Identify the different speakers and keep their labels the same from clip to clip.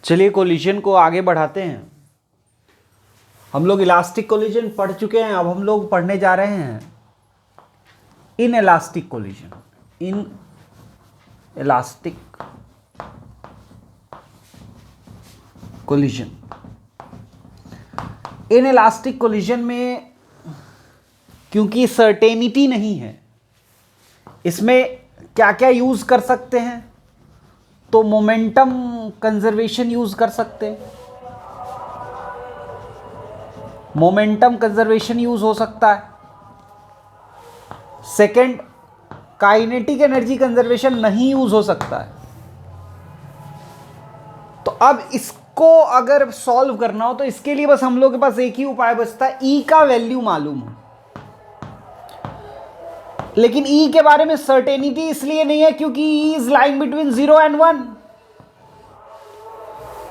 Speaker 1: चलिए कोलिजन को आगे बढ़ाते हैं। हम लोग इलास्टिक कोलिजन पढ़ चुके हैं, अब हम लोग पढ़ने जा रहे हैं in elastic collision. In elastic collision, in elastic collision में क्योंकि सर्टेनिटी नहीं है, इसमें क्या क्या यूज कर सकते हैं, तो मोमेंटम कंजर्वेशन यूज कर सकते हैं, मोमेंटम कंजर्वेशन यूज हो सकता है। सेकंड, काइनेटिक एनर्जी कंजर्वेशन नहीं यूज हो सकता है। तो अब इसको अगर सॉल्व करना हो तो इसके लिए बस हम लोग के पास एक ही उपाय बचता है, ई का वैल्यू मालूम हो। लेकिन ई के बारे में सर्टेनिटी इसलिए नहीं है क्योंकि E is lying between 0 and 1,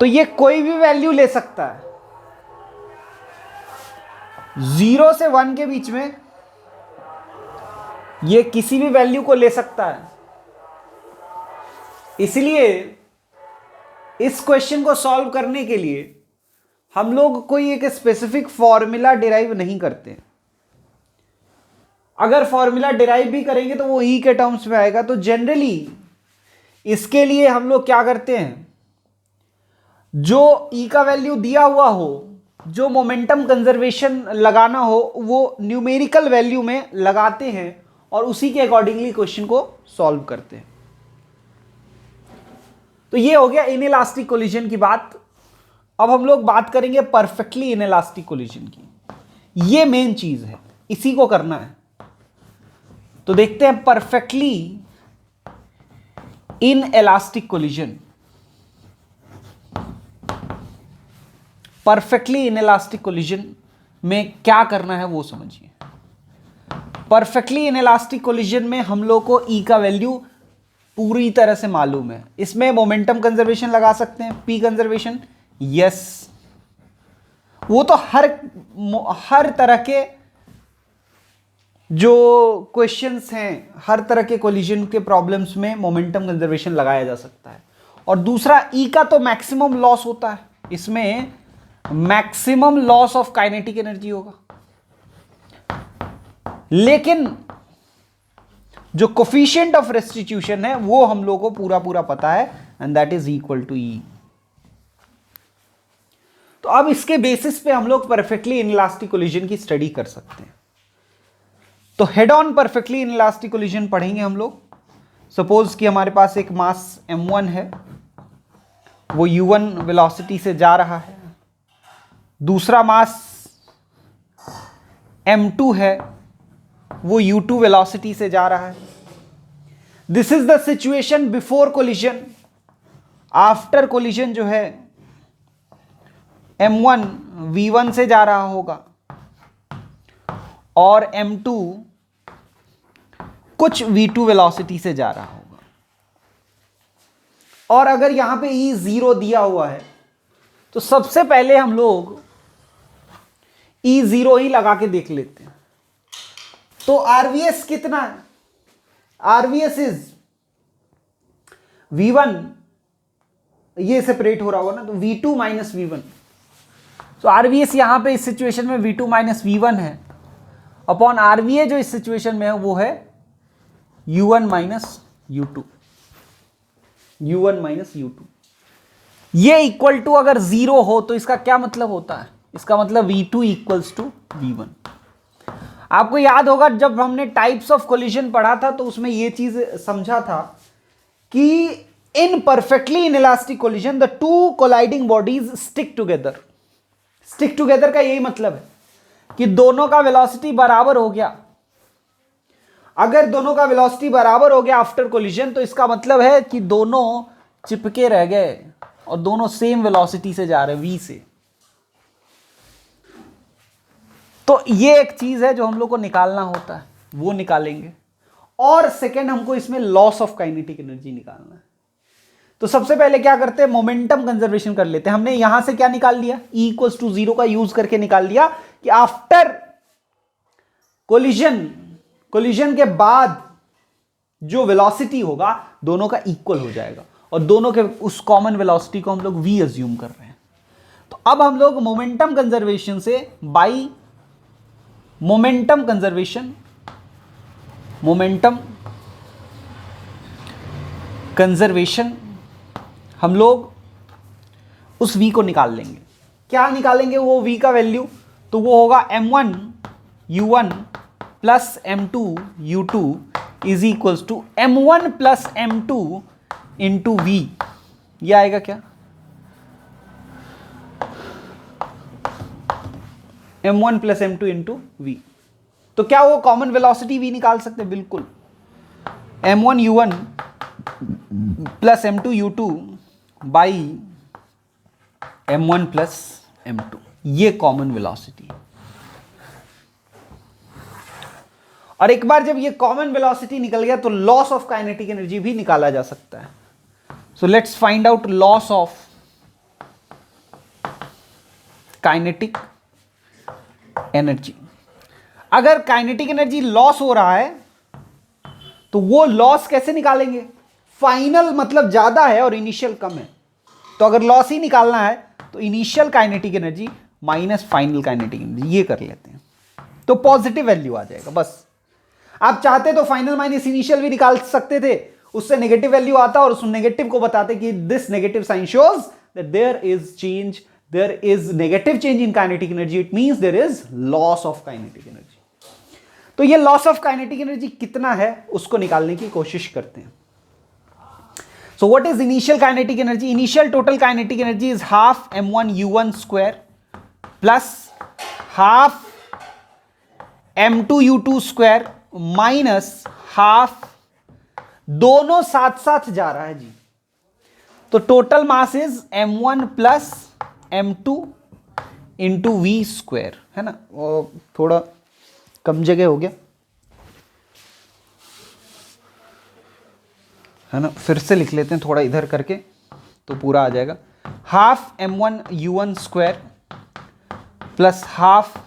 Speaker 1: तो ये कोई भी वैल्यू ले सकता है। 0 से 1 के बीच में ये किसी भी वैल्यू को ले सकता है। इसलिए इस क्वेश्चन को सॉल्व करने के लिए हम लोग कोई एक स्पेसिफिक फॉर्मूला डिराइव नहीं करते। अगर फॉर्मूला डिराइव भी करेंगे तो वो ई के टर्म्स में आएगा। तो जनरली इसके लिए हम लोग क्या करते हैं, जो ई का वैल्यू दिया हुआ हो, जो मोमेंटम कंजर्वेशन लगाना हो, वो न्यूमेरिकल वैल्यू में लगाते हैं और उसी के अकॉर्डिंगली क्वेश्चन को सॉल्व करते हैं। तो ये हो गया इनइलास्टिक कोलिजन की बात। अब हम लोग बात करेंगे परफेक्टली इनइलास्टिक कोलिजन की। ये मेन चीज है, इसी को करना है। तो देखते हैं perfectly inelastic collision. Perfectly inelastic collision में क्या करना है वो समझिए। परफेक्टली इनइलास्टिक कोलिजन में हम लोग को ई का वैल्यू पूरी तरह से मालूम है। इसमें मोमेंटम कंजर्वेशन लगा सकते हैं, पी कंजर्वेशन, यस। वो तो हर तरह के जो क्वेश्चंस हैं, हर तरह के कोलिजन के प्रॉब्लम्स में मोमेंटम कंजर्वेशन लगाया जा सकता है। और दूसरा, ई का तो मैक्सिमम लॉस होता है, इसमें maximum loss of kinetic energy होगा। लेकिन जो कोफिशिएंट ऑफ रेस्टिट्यूशन है वो हम लोग को पूरा पूरा पता है, and that is equal to E. तो अब इसके बेसिस पे हम लोग परफेक्टली इनइलास्टिक कोलिजन की स्टडी कर सकते हैं। तो head on perfectly inelastic collision पढ़ेंगे हम लोग। सपोज कि हमारे पास एक मास m1 है, वो u1 वेलोसिटी से जा रहा है। दूसरा मास m2 है, वो u2 वेलोसिटी से जा रहा है। This is the situation before collision. After collision जो है m1 v1 से जा रहा होगा और m2 कुछ v2 वेलोसिटी से जा रहा होगा। और अगर यहां पे e 0 दिया हुआ है तो सबसे पहले हम लोग e 0 ही लगा के देख लेते हैं। तो RVS कितना है? RVS इज V1, ये सेपरेट हो रहा होगा ना, तो V2 माइनस V1। तो RVS यहां पे इस सिचुएशन में V2 माइनस V1 है, अपॉन RVA जो इस सिचुएशन में है वो है U1 minus U2। U1 minus U2 ये इक्वल टू अगर 0 हो तो इसका क्या मतलब होता है? इसका मतलब V2 इक्वल्स टू V1। आपको याद होगा जब हमने टाइप्स ऑफ कोलिजन पढ़ा था तो उसमें यह चीज समझा था कि in perfectly inelastic collision the two colliding bodies stick together. Stick together का यही मतलब है कि दोनों का वेलोसिटी बराबर हो गया। अगर दोनों का वेलोसिटी बराबर हो गया आफ्टर कोलिजन तो इसका मतलब है कि दोनों चिपके रह गए और दोनों सेम वेलोसिटी से जा रहे हैं, v से। तो ये एक चीज है जो हम लोग को निकालना होता है, वो निकालेंगे। और सेकंड, हमको इसमें लॉस ऑफ काइनेटिक एनर्जी निकालना है। तो सबसे पहले क्या करते हैं, मोमेंटम कंजर्वेशन कर लेते हैं। हमने यहां से क्या निकाल लिया, E इक्वल्स टू 0 का यूज करके निकाल लिया कि आफ्टर कोलिजन के बाद जो वेलोसिटी होगा दोनों का इक्वल हो जाएगा। और दोनों के उस कॉमन वेलोसिटी को हम लोग v अज्यूम कर रहे हैं। तो अब हम लोग मोमेंटम कंजर्वेशन से बाई मोमेंटम कंजर्वेशन हम लोग उस v को निकाल लेंगे। क्या निकालेंगे वो v का वैल्यू? तो वो होगा m1 u1 plus m2 u2 is equals to m1 plus m2 into v। ये आएगा क्या? m1 plus m2 into v। तो क्या वो कॉमन वेलोसिटी v निकाल सकते हैं? बिल्कुल। m1 u1 plus m2 u2 by m1 plus m2, ये कॉमन वेलोसिटी। और एक बार जब ये कॉमन वेलोसिटी निकल गया तो लॉस ऑफ काइनेटिक एनर्जी भी निकाला जा सकता है। So let's find out loss of kinetic energy. अगर काइनेटिक एनर्जी लॉस हो रहा है तो वो लॉस कैसे निकालेंगे? फाइनल मतलब ज्यादा है और इनिशियल कम है, तो अगर लॉस ही निकालना है तो initial kinetic energy minus final kinetic energy, ये कर लेते हैं तो पॉजिटिव वैल्यू आ जाएगा। बस आप चाहते तो फाइनल माइनस इनिशियल भी निकाल सकते थे, उससे नेगेटिव वैल्यू आता और उस नेगेटिव को बताते कि this negative sign shows that there is negative change in kinetic energy, it means there is loss of kinetic energy. तो ये लॉस ऑफ काइनेटिक एनर्जी कितना है उसको निकालने की कोशिश करते हैं। So what is initial kinetic energy? Initial total kinetic energy is half m1 u1 square plus half m2 u2 square minus half, दोनों साथ साथ जा रहा है जी। तो total mass is m1 plus m2 into v square, है ना? वो थोड़ा कम जगह हो गया, है ना? फिर से लिख लेते हैं थोड़ा इधर करके तो पूरा आ जाएगा। Half m1 u1 square plus half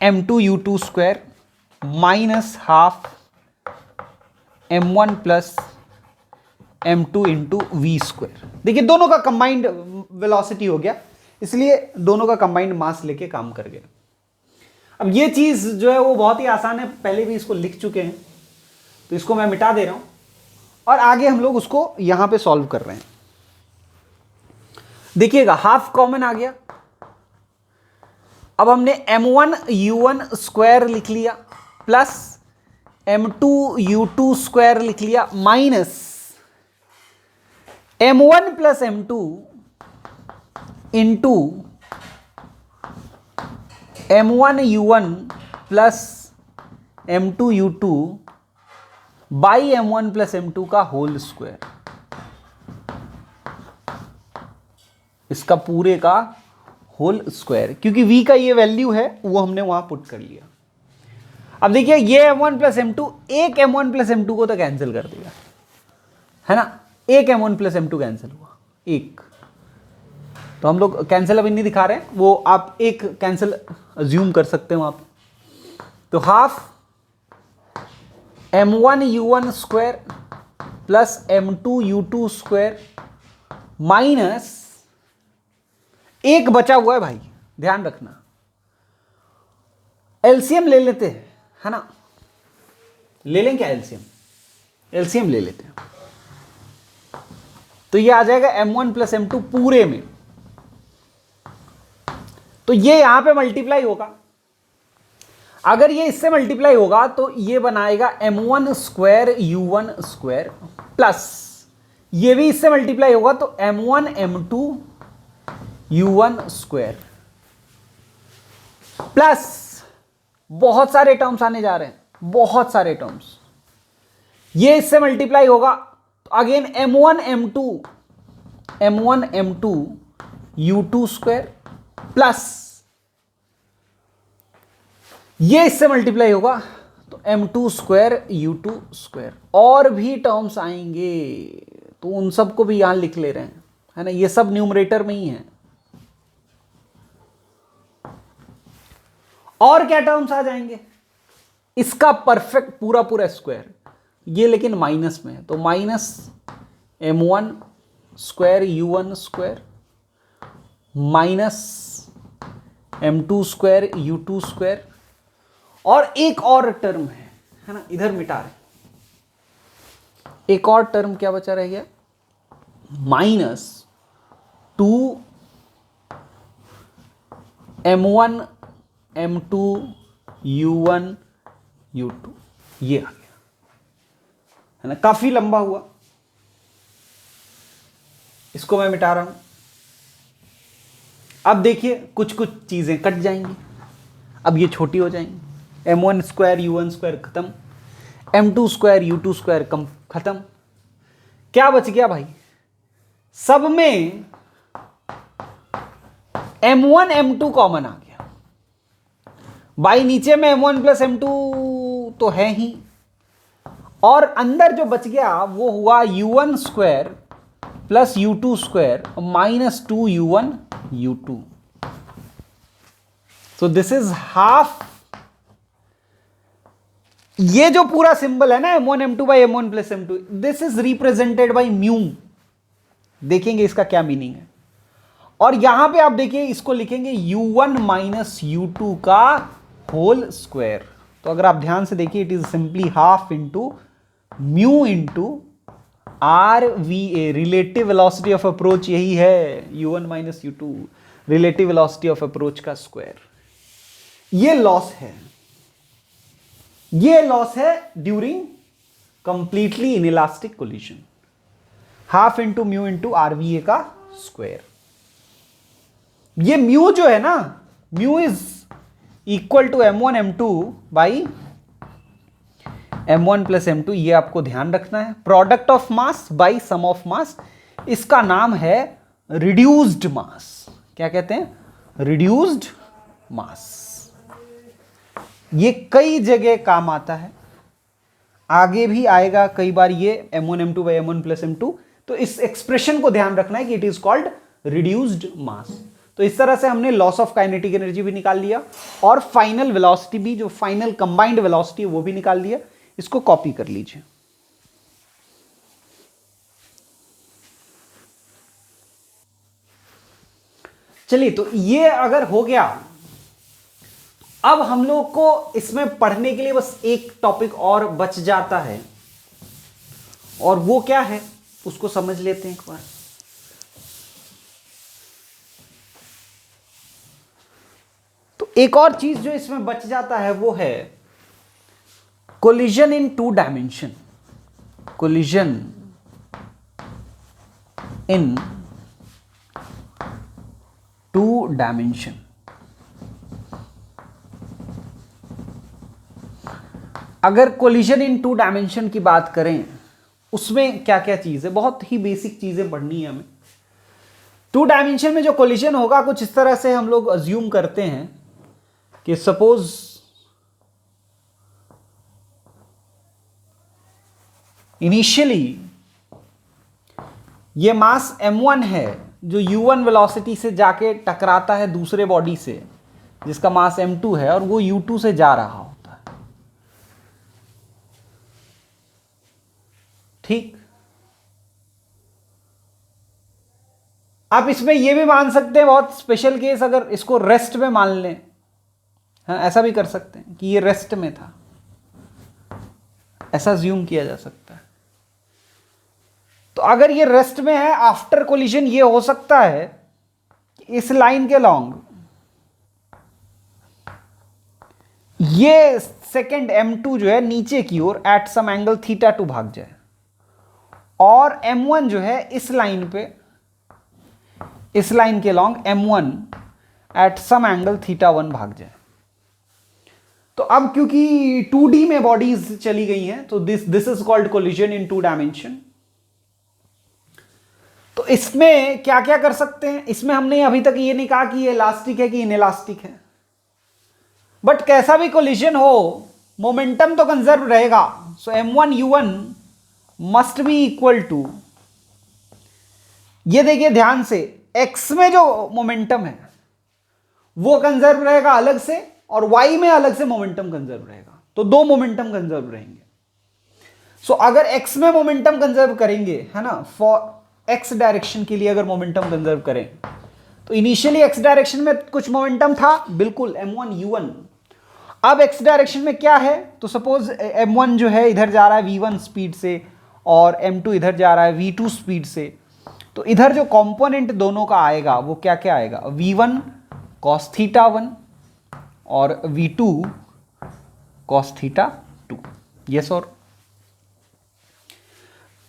Speaker 1: m2 u2 square minus half m1 plus m2 into v square. देखिए दोनों का कंबाइंड वेलोसिटी हो गया, इसलिए दोनों का कंबाइंड मास लेके काम कर गया। अब ये चीज जो है वो बहुत ही आसान है, पहले भी इसको लिख चुके हैं, तो इसको मैं मिटा दे रहा हूं और आगे हम लोग उसको यहां पे सॉल्व कर रहे हैं। देखिएगा हाफ कॉमन आ गया। अब हमने m1 u1 स्क्वायर लिख लिया प्लस m2 u2 स्क्वायर लिख लिया minus m1 plus m2 into m1 u1 plus m2 u2 by m1 plus m2 का होल स्क्वायर, इसका पूरे का होल स्क्वायर, क्योंकि v का ये वैल्यू है वो हमने वहां पुट कर लिया। अब देखिए ये m1 प्लस m2 एक m1 प्लस m2 को तो कैंसिल कर देगा, है ना? एक m1 प्लस m2 कैंसिल हुआ, एक, तो हम लोग कैंसिल अभी नहीं दिखा रहे हैं, वो आप एक कैंसिल अज्यूम कर सकते हो आप। तो half m1 u1 square plus m2 u2 square minus एक बचा हुआ है भाई, ध्यान रखना, एलसीएम ले लेते हैं, है ना? ले लें क्या एलसीएम? एलसीएम ले लेते हैं, तो ये आ जाएगा m1 प्लस m2 पूरे में, तो ये यहां पे मल्टीप्लाई होगा। अगर ये इससे मल्टीप्लाई होगा तो ये बनाएगा m1 square u1 square plus ये भी इससे मल्टीप्लाई होगा तो m1 m2 u1 square plus बहुत सारे टर्म्स आने जा रहे हैं, बहुत सारे टर्म्स, ये इससे मल्टीप्लाई होगा तो again m1 m2 u2 square plus ये इससे मल्टीप्लाई होगा तो m2 स्क्वायर u2 स्क्वायर, और भी टर्म्स आएंगे तो उन सब को भी यहां लिख ले रहे हैं, है ना? ये सब न्यूमरेटर में ही है। और क्या टर्म्स आ जाएंगे? इसका परफेक्ट पूरा पूरा स्क्वायर, ये लेकिन माइनस में है तो minus m1 square u1 square minus m2 square u2 square, और एक और टर्म है ना, इधर मिटा रहे, एक और टर्म क्या बचा रह गया, minus 2 m1 m2 u1 u2, ये आ गया है ना, काफी लंबा हुआ, इसको मैं मिटा रहा हूं। अब देखिए कुछ कुछ चीजें कट जाएंगी, अब ये छोटी हो जाएंगी, m1 स्क्वायर u1 स्क्वायर खत्म, m2 स्क्वायर u2 स्क्वायर कम खत्म, क्या बच गया भाई, सब में m1 m2 कॉमन आ गया, बाई नीचे में m1 प्लस m2 तो है ही, और अंदर जो बच गया वो हुआ u1 square plus u2 square minus 2u1 u2। So this is half, ये जो पूरा सिंबल है ना m1 m2 by m1 plus m2, this is represented by mu, देखेंगे इसका क्या मीनिंग है। और यहां पे आप देखिए इसको लिखेंगे u1 माइनस u2 का होल स्क्वायर, तो अगर आप ध्यान से देखिए it is simply half into mu into RVA, relative velocity of approach, यही है u1 minus u2, relative velocity of approach का स्क्वायर। ये लॉस है, ये लॉस है during completely inelastic collision, half into mu into RVA का square. ये mu जो है ना, mu is equal to m1 m2 by m1 plus m2, ये आपको ध्यान रखना है, product of mass by sum of mass, इसका नाम है रिड्यूस्ड मास। क्या कहते हैं, रिड्यूस्ड मास। ये कई जगह काम आता है, आगे भी आएगा कई बार ये m1 m2 by m1 plus m2, तो इस एक्सप्रेशन को ध्यान रखना है कि इट इज कॉल्ड रिड्यूस्ड मास। तो इस तरह से हमने लॉस ऑफ काइनेटिक एनर्जी भी निकाल लिया और फाइनल वेलोसिटी भी, जो फाइनल कंबाइंड वेलोसिटी है वो भी निकाल लिया। इसको कॉपी कर लीजिए। चलिए, तो ये अगर हो गया, अब हम लोग को इसमें पढ़ने के लिए बस एक टॉपिक और बच जाता है, और वो क्या है उसको समझ लेते हैं एक बार। तो एक और चीज जो इसमें बच जाता है वो है कोलिजन इन 2 डायमेंशन। कोलिजन इन 2 डायमेंशन। अगर कोलिजन इन 2 डायमेंशन की बात करें, उसमें क्या क्या चीज है, बहुत ही बेसिक चीजें पढ़नी है हमें। 2 डायमेंशन में जो कोलिजन होगा कुछ इस तरह से हम लोग अज्यूम करते हैं कि सपोज इनिशियली ये मास m1 है जो u1 वेलोसिटी से जाके टकराता है दूसरे बॉडी से जिसका मास m2 है, और वो u2 से जा रहा होता है, ठीक। आप इसमें ये भी मान सकते हैं, बहुत स्पेशल केस, अगर इसको रेस्ट में मान लें, हाँ ऐसा भी कर सकते हैं कि ये रेस्ट में था, ऐसा ज्यूम किया जा सकता है। तो अगर ये रेस्ट में है, आफ्टर कोलिजन ये हो सकता है कि इस लाइन के लॉन्ग ये सेकेंड m2 जो है नीचे की ओर एट सम एंगल θ2 भाग जाए, और m1 जो है इस लाइन पे, इस लाइन के long m1 at some angle θ1 भाग जाए। तो अब क्योंकि 2D में बॉडीज चली गई हैं, तो this is called collision in 2 dimension. तो इसमें क्या क्या कर सकते हैं, इसमें हमने अभी तक ये नहीं कहा कि ये इलास्टिक है कि इनइलास्टिक है, बट कैसा भी कोलिजन हो मोमेंटम तो कंजर्व रहेगा। So m1 u1 must be equal to, ये देखिए ध्यान से, x में जो मोमेंटम है वो कंजर्व रहेगा अलग से, और y में अलग से मोमेंटम कंजर्व रहेगा, तो 2 मोमेंटम कंजर्व रहेंगे। सो अगर x में मोमेंटम कंजर्व करेंगे, है ना, फॉर x डायरेक्शन के लिए अगर मोमेंटम कंजर्व करें तो इनिशियली x डायरेक्शन में कुछ मोमेंटम था, बिल्कुल m1 u1। अब x डायरेक्शन में क्या है, तो सपोज m1 जो है इधर जा रहा है v1 स्पीड से और m2 इधर जा रहा है v2 स्पीड से, तो इधर जो कंपोनेंट दोनों का आएगा वो क्या क्या आएगा, v1 cos थीटा 1 और v2 cos थीटा 2। यस और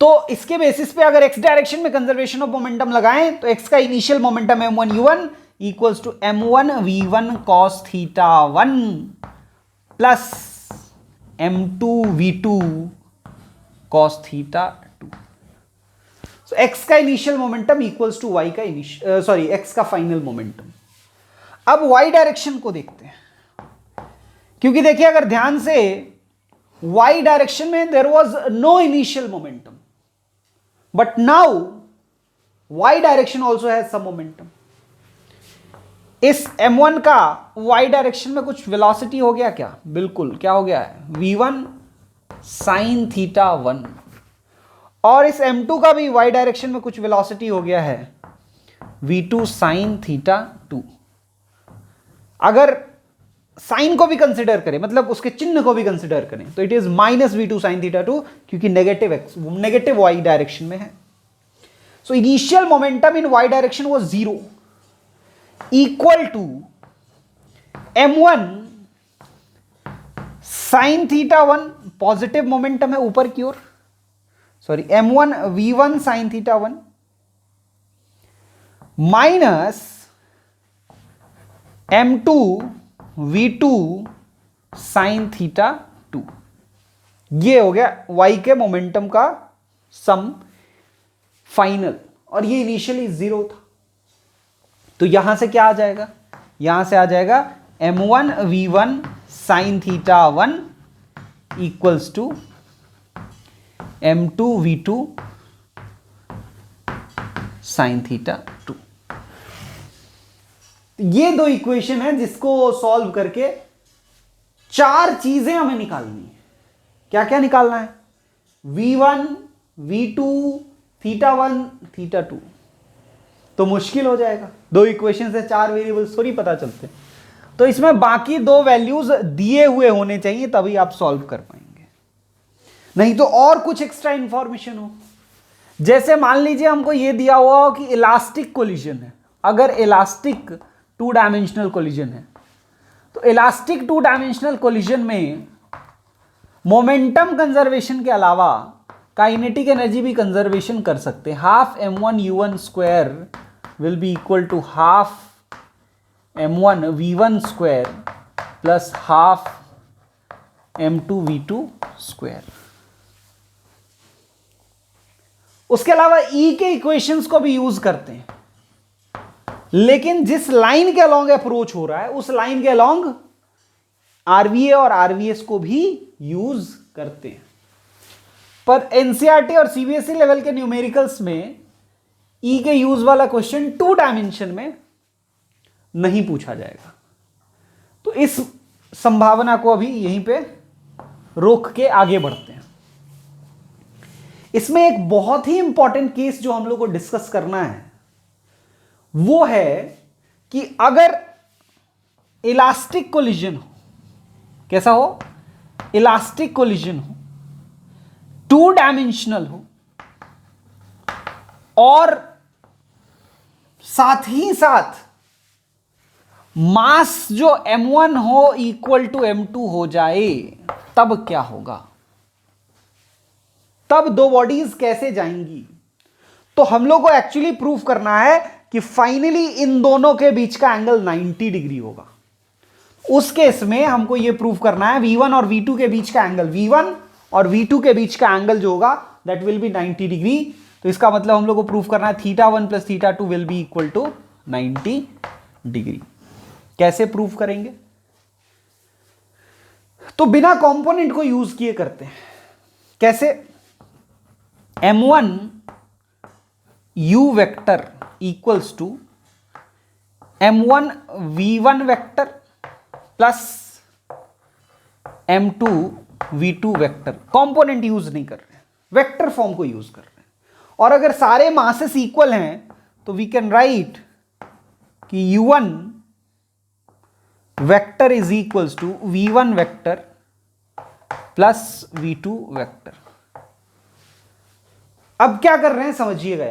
Speaker 1: तो इसके बेसिस पे अगर x डायरेक्शन में कंजर्वेशन ऑफ मोमेंटम लगाएं तो x का initial momentum m1 u1 equals to m1 v1 cos theta 1 plus m2 v2 cos theta 2। So x का initial momentum equals to y का x का फाइनल मोमेंटम। अब y direction को देखते हैं, क्योंकि देखिए अगर ध्यान से y डायरेक्शन में there was no initial momentum, but now y direction also has some momentum. इस m1 का y डायरेक्शन में कुछ वेलोसिटी हो गया क्या, बिल्कुल, क्या हो गया है, v1 sin थीटा 1, और इस m2 का भी y डायरेक्शन में कुछ वेलोसिटी हो गया है v2 sin थीटा 2। अगर साइन को भी कंसिडर करें, मतलब उसके चिन्ह को भी कंसिडर करें, तो it is minus v2 sin theta 2, क्योंकि नेगेटिव y डायरेक्शन में है। So initial momentum in y direction was 0 equal to m1 sin theta 1, positive momentum है ऊपर की ओर, sorry m1 v1 sin theta 1 minus m2 v2 sin theta 2। ये हो गया y के मोमेंटम का सम फाइनल, और ये इनिशियली 0 था। तो यहां से क्या आ जाएगा, यहां से आ जाएगा m1 v1 sin theta 1 equals to m2 v2 sin theta 2। ये दो इक्वेशन है जिसको सॉल्व करके चार चीजें हमें निकालनी है। क्या क्या निकालना है, v1 v2 थीटा 1 थीटा 2। तो मुश्किल हो जाएगा, दो इक्वेशन से चार वेरिएबल्स थोड़ी पता चलते, तो इसमें बाकी दो वैल्यूज दिए हुए होने चाहिए तभी आप सॉल्व कर पाएंगे, नहीं तो और कुछ एक्स्ट्रा इंफॉर्मेशन हो। जैसे मान लीजिए हमको यह दिया हुआ हो कि इलास्टिक कोलिजन है, अगर इलास्टिक 2 डायमेंशनल कोलिजन है तो इलास्टिक 2 डायमेंशनल कोलिजन में मोमेंटम कंजर्वेशन के अलावा काइनेटिक एनर्जी भी कंजर्वेशन कर सकते हैं। Half m1 u1 square will be equal to half m1 v1 square plus half m2 v2 square. उसके अलावा E के इक्वेशंस को भी यूज करते हैं, लेकिन जिस लाइन के अलोंग अप्रोच हो रहा है उस लाइन के अलोंग RVA और RVS को भी यूज करते हैं। पर NCERT और CBSE लेवल के न्यूमेरिकल्स में E के यूज वाला क्वेश्चन 2 डायमेंशन में नहीं पूछा जाएगा, तो इस संभावना को अभी यहीं पे रोक के आगे बढ़ते हैं। इसमें एक बहुत ही इंपॉर्टेंट केस जो हम लोग को डिस्कस करना है वो है कि अगर इलास्टिक कोलिजन हो, कैसा हो, इलास्टिक कोलिजन हो, 2 डायमेंशनल हो, और साथ ही साथ मास जो m1 हो इक्वल टू m2 हो जाए, तब क्या होगा, तब दो बॉडीज कैसे जाएंगी। तो हम लोग को एक्चुअली प्रूफ करना है कि फाइनली इन दोनों के बीच का एंगल 90 डिग्री होगा। उस केस में हमको यह प्रूफ करना है v1 और v2 के बीच का एंगल, v1 और v2 के बीच का एंगल जो होगा दैट विल बी 90 डिग्री। तो इसका मतलब हम लोग को प्रूफ करना है theta 1 plus theta 2 will be equal to 90 degree. कैसे प्रूफ करेंगे, तो बिना कंपोनेंट को यूज किए करते हैं। कैसे, m1 u vector equals to m1 v1 vector plus m2 v2 vector, component use नहीं कर रहे हैं, वेक्टर फॉर्म को यूज कर रहे हैं। और अगर सारे मासेस इक्वल हैं तो वी कैन राइट कि u1 vector is equals to v1 vector plus v2 vector. अब क्या कर रहे हैं समझिएगा,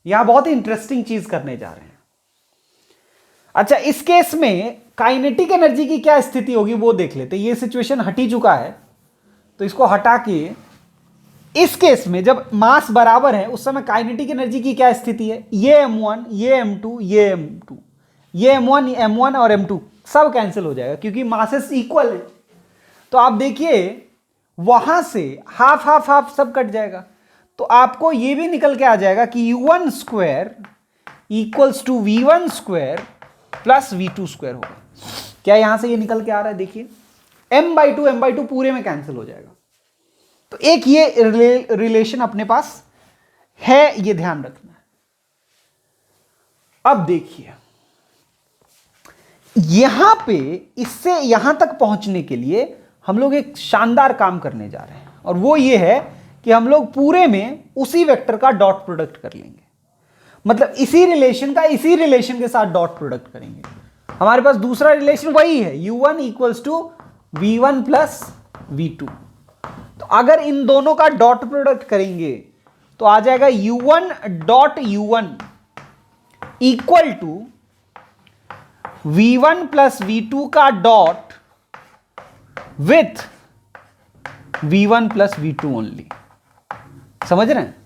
Speaker 1: यहां बहुत ही इंटरेस्टिंग चीज करने जा रहे हैं। अच्छा, इस केस में काइनेटिक एनर्जी की क्या स्थिति होगी वो देख लेते हैं। ये सिचुएशन हट ही चुका है तो इसको हटा के इस केस में जब मास बराबर है उस समय काइनेटिक एनर्जी की क्या स्थिति है, ये m1, ये m2, ये m2, ये m1 और m2 सब कैंसिल हो जाएगा क्योंकि मासेस इक्वल है। तो आप देखिए वहां से हाफ हाफ हाफ सब कट जाएगा, तो आपको ये भी निकल के आ जाएगा कि u1 square equals to v1 square plus v2 square होगा। क्या यहां से ये निकल के आ रहा है, देखिए m/2 पूरे में कैंसिल हो जाएगा। तो एक ये रिलेशन अपने पास है, ये ध्यान रखना है। अब देखिए यहां पे इससे यहां तक पहुंचने के लिए हम लोग एक शानदार काम करने जा रहे हैं, और वो ये है कि हम लोग पूरे में उसी वेक्टर का डॉट प्रोडक्ट कर लेंगे। मतलब इसी रिलेशन का इसी रिलेशन के साथ डॉट प्रोडक्ट करेंगे। हमारे पास दूसरा रिलेशन वही है, u1 equals to v1 plus v2। तो अगर इन दोनों का डॉट प्रोडक्ट करेंगे तो आ जाएगा u1 dot u1 equal to v1 plus v2 का dot with v1 plus v2 only. समझ रहे हैं,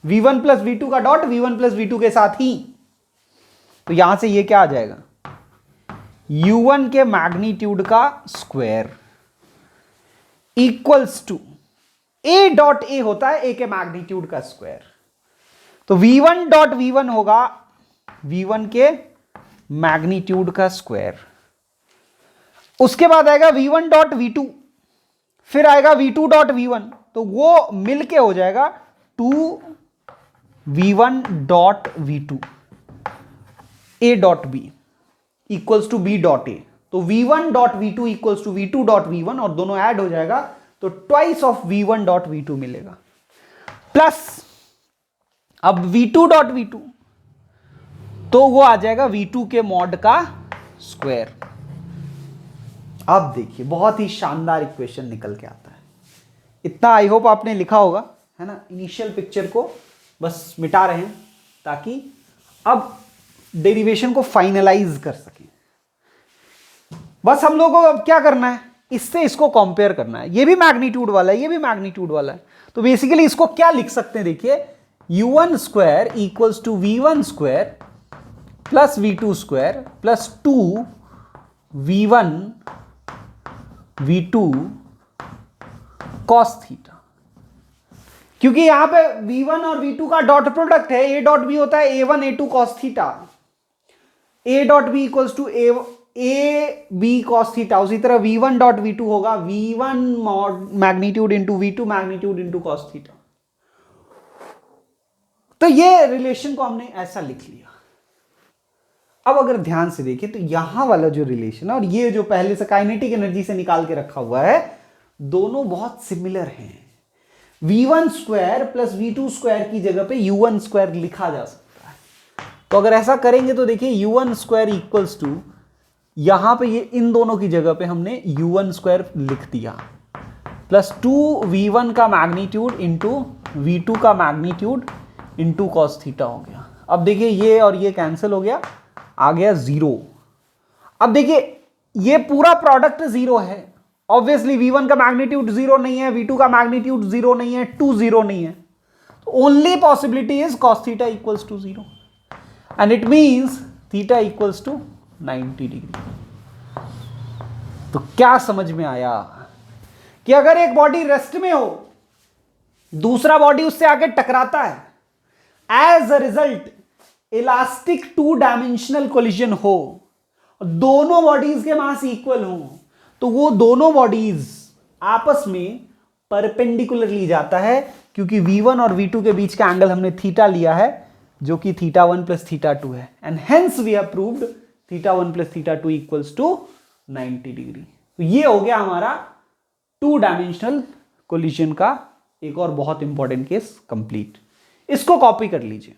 Speaker 1: v1 प्लस v2 का डॉट v1 प्लस v2 के साथ ही। तो यहां से ये क्या आ जाएगा, u1 के मैग्नीट्यूड का square equals to a dot a होता है a के मैग्नीट्यूड का स्क्वायर। तो v1 डॉट v1 होगा v1 के मैग्नीट्यूड का स्क्वायर। उसके बाद आएगा v1 डॉट v2, फिर आएगा v2 डॉट v1, तो वो मिलके हो जाएगा 2v1 dot v2 a dot b equals to b dot a। तो v1 dot v2 equals to v2 dot v1, और दोनों ऐड हो जाएगा तो twice of v1 dot v2 मिलेगा, प्लस अब v2 डॉट v2 तो वो आ जाएगा v2 के मॉड का स्क्वायर। अब देखिए बहुत ही शानदार इक्वेशन निकल के आता है। इतना आई होप आपने लिखा होगा, है ना। इनिशियल पिक्चर को बस मिटा रहे हैं ताकि अब डेरिवेशन को फाइनलाइज कर सकें। बस हम लोगों को अब क्या करना है, इससे इसको कंपेयर करना है। ये भी मैग्नीट्यूड वाला है, ये भी मैग्नीट्यूड वाला है, तो बेसिकली इसको क्या लिख सकते हैं, देखिए u1 square equals to v1 square plus v2 square plus 2v1 v2 cos theta. क्योंकि यहां पे v1 और v2 का डॉट प्रोडक्ट है, a डॉट b होता है a1 a2 cos theta, a dot b equals to a b cos theta. उसी तरह v1 डॉट v2 होगा v1 magnitude into v2 magnitude into cos theta. तो ये रिलेशन को हमने ऐसा लिख लिया। अब अगर ध्यान से देखें तो यहां वाला जो रिलेशन है और ये जो पहले से काइनेटिक एनर्जी से निकाल के रखा हुआ है, दोनों बहुत सिमिलर हैं। v1 square plus v2 square की जगह पे u1 स्क्वायर लिखा जा सकता है। तो अगर ऐसा करेंगे तो देखिए u1 स्क्वायर इक्वल्स टू, यहां पे ये इन दोनों की जगह पे हमने u1 स्क्वायर लिख दिया प्लस 2v1 का मैग्नीट्यूड इंटू v2 का मैग्नीट्यूड इंटू कॉस थीटा हो गया। अब देखिए ये और ये कैंसिल हो गया, आ गया 0। अब देखिए ये पूरा प्रोडक्ट 0 है, ऑब्वियसली v1 का मैग्नीट्यूड 0 नहीं है, v2 का मैग्नीट्यूड 0 नहीं है, 2 0 नहीं है, तो only possibility is cos theta equals to 0 and it means theta equals to 90 degree. तो क्या समझ में आया कि अगर एक बॉडी रेस्ट में हो, दूसरा बॉडी उससे आके टकराता है, as a result elastic 2 dimensional collision हो, दोनों बॉडीज के मास इक्वल हो, तो वो दोनों बॉडीज आपस में परपेंडिकुलरली जाता है, क्योंकि v1 और v2 के बीच का एंगल हमने थीटा लिया है जो कि θ1 प्लस θ2 है, and hence we have proved θ1 plus θ2 equals to 90 degree. तो ये हो गया हमारा टू डायमेंशनल कोलिजन का एक और बहुत इंपॉर्टेंट केस कंप्लीट। इसको कॉपी कर लीजिए।